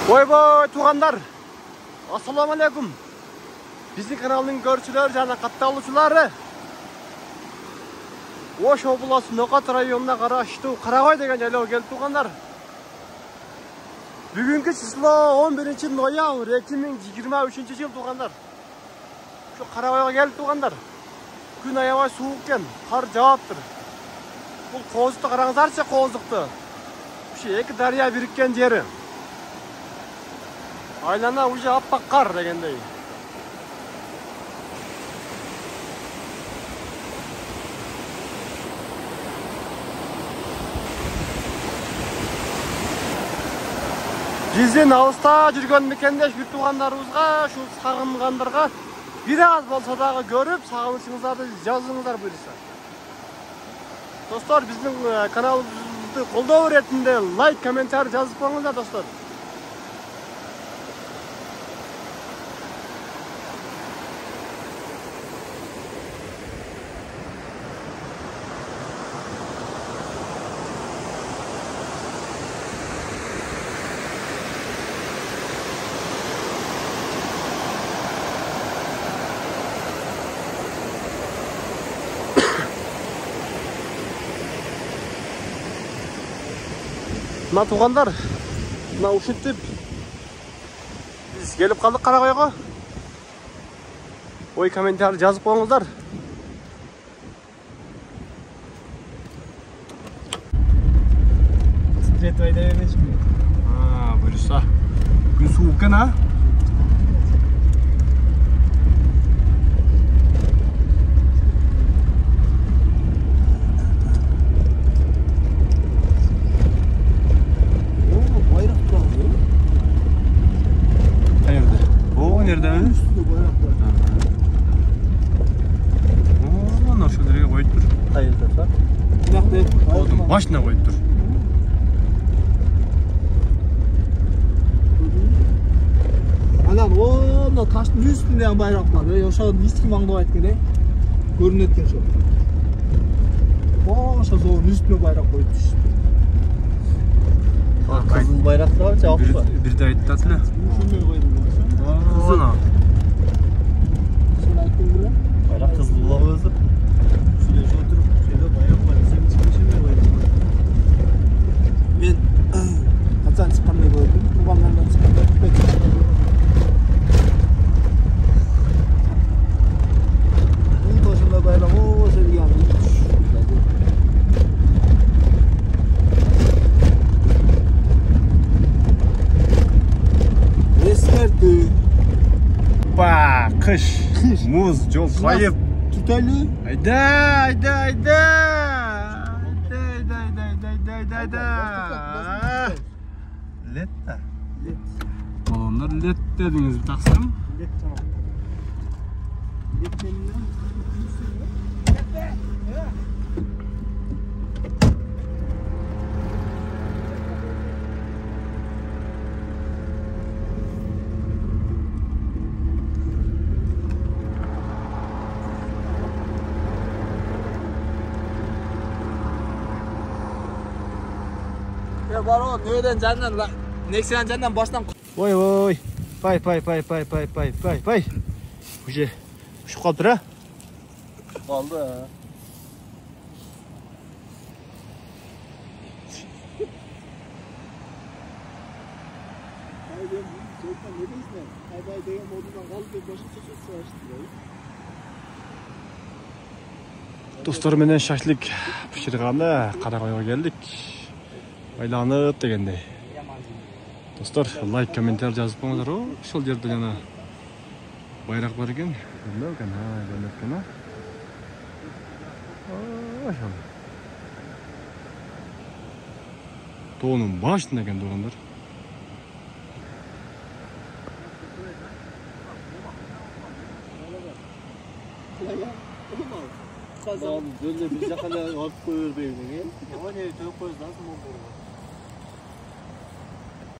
Ойбой туғандар, ассаламалейкум. Біздің каналның көршілері және қатталушылары. Ош облысы Ноқат районына қарасты Қарағой деген жайлауға келіп туғандар. Бүгінгі число 11 ноябрь 2023 жыл туғандар. Şu Қарағойға келіп туғандар. Күн аябай суық екен, қар жауып тұр. Бұл қозықты қараңыздаршы, қозықты. Екі дария біріккен жері. Айлана уже аппақ қар дегендей. Бізден алыста жүрген мекендеш бір туғандарымызға, шу сағынғандарға biraz болса дағы көріп, сағынышыңыздарды жазыңыздар бұйырса. Достар, біздің каналымызды қолдау ретінде лайк, комментарий жазып қойыңыздар, достар. Мына туғандар, мына ұшыттып, біз келіп қалдық Қарағойға. Ой, комментарий жазып қойыңыздар. Стрет ойда емес пе? Бұйырса. Күн суық екен, а? Nerede mi? Ana şöyle koyup dur. Hayırdır var? Oldum başına koyup dur. Anan o taşın üstünde bayrak var. Yaşadığın hiç mangda aytken görünüyor etken şu. Başa zorun üstüne bayrak koyup düştü. Kızıl bayrak da var, cevap var. Bir de ayıttı atla. Şunları koydum. Ana. Sen ayıttın mı lan? Bayrak kızıl bulağı özür. Şuraya oturup şöyle bayrak var. Sen çıkmışın ne koydun? Ben kaçan çıkanını gördüm. Babamlardan çıkanını gördüm. Bu taşında bayrak o seni geldi. Hoppa, kış, muz, çok kayıp. Tutalım. Hayda. Led de. Balonlar led dediniz bir taksam. Led tamam. Led benimle. Ya var o neden candan la Nexia'nın candan baştan Oy. Pay. Уже şu kaldır ha. kaldı ha. Haydi çocuklar ne diyorsun? Haydi degan modundan kaldı başa sıçraştı. Dostlar менен шашлык пişirganda Қарағойға келдік. Байланып дегендей. Достар, лайк, комментарий жазып қойыңыздар. Сол жерде жана байрақ бар екен. Көрінеді екен, Тоғының башында екен туғандар. Kazan. Böyle bir jakala alıp koyuyor beyni. O ne çok koyuz nasıl mı olur?